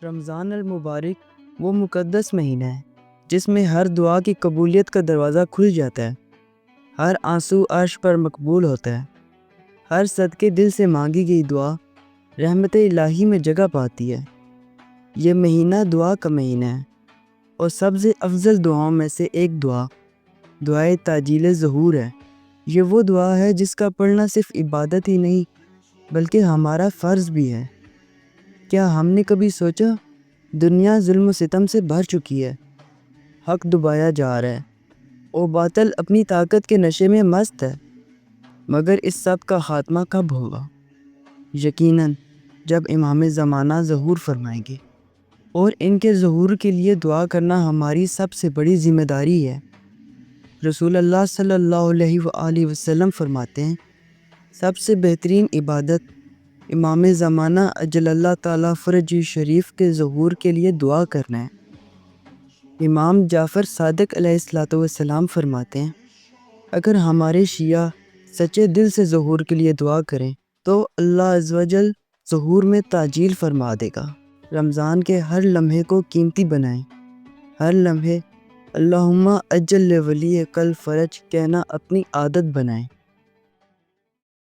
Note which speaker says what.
Speaker 1: رمضان المبارک وہ مقدس مہینہ ہے جس میں ہر دعا کی قبولیت کا دروازہ کھل جاتا ہے، ہر آنسو عرش پر مقبول ہوتا ہے، ہر صدقے دل سے مانگی گئی دعا رحمت الہی میں جگہ پاتی ہے۔ یہ مہینہ دعا کا مہینہ ہے اور سب سے افضل دعاؤں میں سے ایک دعائے تعجیل ظہور ہے۔ یہ وہ دعا ہے جس کا پڑھنا صرف عبادت ہی نہیں بلکہ ہمارا فرض بھی ہے۔ کیا ہم نے کبھی سوچا دنیا ظلم و ستم سے بھر چکی ہے، حق دبایا جا رہا ہے اور باطل اپنی طاقت کے نشے میں مست ہے، مگر اس سب کا خاتمہ کب ہوگا؟ یقیناً جب امام زمانہ ظہور فرمائیں گے، اور ان کے ظہور کے لیے دعا کرنا ہماری سب سے بڑی ذمہ داری ہے۔ رسول اللہ صلی اللہ علیہ وآلہ وسلم فرماتے ہیں، سب سے بہترین عبادت امام زمانہ اجل اللہ تعالیٰ فرجہ شریف کے ظہور کے لیے دعا کرنا ہے۔ امام جعفر صادق علیہ السلام فرماتے ہیں، اگر ہمارے شیعہ سچے دل سے ظہور کے لیے دعا کریں تو اللہ عز و جل ظہور میں تعجیل فرما دے گا۔ رمضان کے ہر لمحے کو قیمتی بنائیں، ہر لمحے اللہم اجل ولی کل فرج کہنا اپنی عادت بنائیں۔